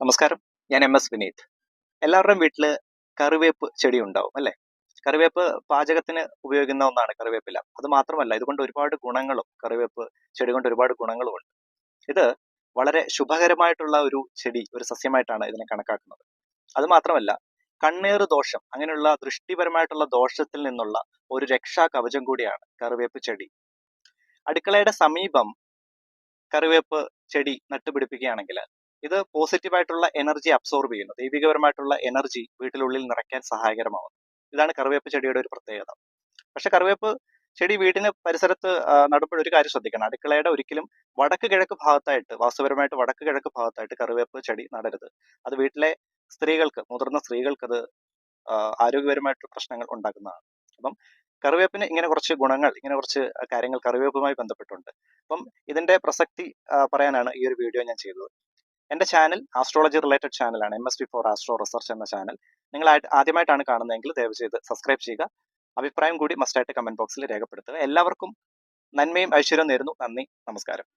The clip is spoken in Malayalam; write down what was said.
നമസ്കാരം. ഞാൻ എം.എസ്. വിനീത്. എല്ലാവരുടെയും വീട്ടില് കറിവേപ്പ് ചെടി ഉണ്ടാവും അല്ലേ? കറിവേപ്പ് പാചകത്തിന് ഉപയോഗിക്കുന്ന ഒന്നാണ് കറിവേപ്പില. അത് മാത്രമല്ല ഇതുകൊണ്ട് ഒരുപാട് ഗുണങ്ങളും കറിവേപ്പ് ചെടി കൊണ്ട് ഒരുപാട് ഗുണങ്ങളുമുണ്ട്. ഇത് വളരെ ശുഭകരമായിട്ടുള്ള ഒരു ചെടി, ഒരു സസ്യമായിട്ടാണ് ഇതിനെ കണക്കാക്കുന്നത്. അത് മാത്രമല്ല കണ്ണേറ് ദോഷം, അങ്ങനെയുള്ള ദൃഷ്ടിപരമായിട്ടുള്ള ദോഷത്തിൽ നിന്നുള്ള ഒരു രക്ഷാ കവചം കൂടിയാണ് കറിവേപ്പ് ചെടി. അടുക്കളയുടെ സമീപം കറിവേപ്പ് ചെടി നട്ടുപിടിപ്പിക്കുകയാണെങ്കിൽ ഇത് പോസിറ്റീവായിട്ടുള്ള എനർജി അബ്സോർബ് ചെയ്യുന്നു. ദൈവികപരമായിട്ടുള്ള എനർജി വീട്ടിനുള്ളിൽ നിറയ്ക്കാൻ സഹായകരമാവുന്നു. ഇതാണ് കറിവേപ്പ് ചെടിയുടെ ഒരു പ്രത്യേകത. പക്ഷെ കറിവേപ്പ് ചെടി വീടിന് പരിസരത്ത് നടുമ്പോൾ ഒരു കാര്യം ശ്രദ്ധിക്കണം. അടുക്കളയുടെ ഒരിക്കലും വടക്ക് കിഴക്ക് ഭാഗത്തായിട്ട്, വാസ്തുപരമായിട്ട് വടക്ക് കിഴക്ക് ഭാഗത്തായിട്ട് കറിവേപ്പ് ചെടി നടരുത്. അത് വീട്ടിലെ സ്ത്രീകൾക്ക്, മുതിർന്ന സ്ത്രീകൾക്ക് അത് ആരോഗ്യപരമായിട്ട് പ്രശ്നങ്ങൾ ഉണ്ടാക്കുന്നതാണ്. അപ്പം കറിവേപ്പിന് ഇങ്ങനെ കുറച്ച് ഗുണങ്ങൾ, ഇങ്ങനെ കുറച്ച് കാര്യങ്ങൾ കറിവേപ്പുമായി ബന്ധപ്പെട്ടുണ്ട്. അപ്പം ഇതിന്റെ പ്രസക്തി പറയാനാണ് ഈ ഒരു വീഡിയോ ഞാൻ ചെയ്തത്. എൻ്റെ ചാനൽ ആസ്ട്രോളജി റിലേറ്റഡ് ചാനലാണ്, MS.V4 ആസ്ട്രോ റിസർച്ച് എന്ന ചാനൽ. നിങ്ങൾ ആദ്യമായിട്ടാണ് കാണുന്നതെങ്കിൽ ദയവ് ചെയ്ത് സബ്സ്ക്രൈബ് ചെയ്യുക. അഭിപ്രായം കൂടി മസ്റ്റായിട്ട് കമന്റ് ബോക്സിൽ രേഖപ്പെടുത്തുക. എല്ലാവർക്കും നന്മയും ഐശ്വര്യവും നേരുന്നു. നന്ദി, നമസ്കാരം.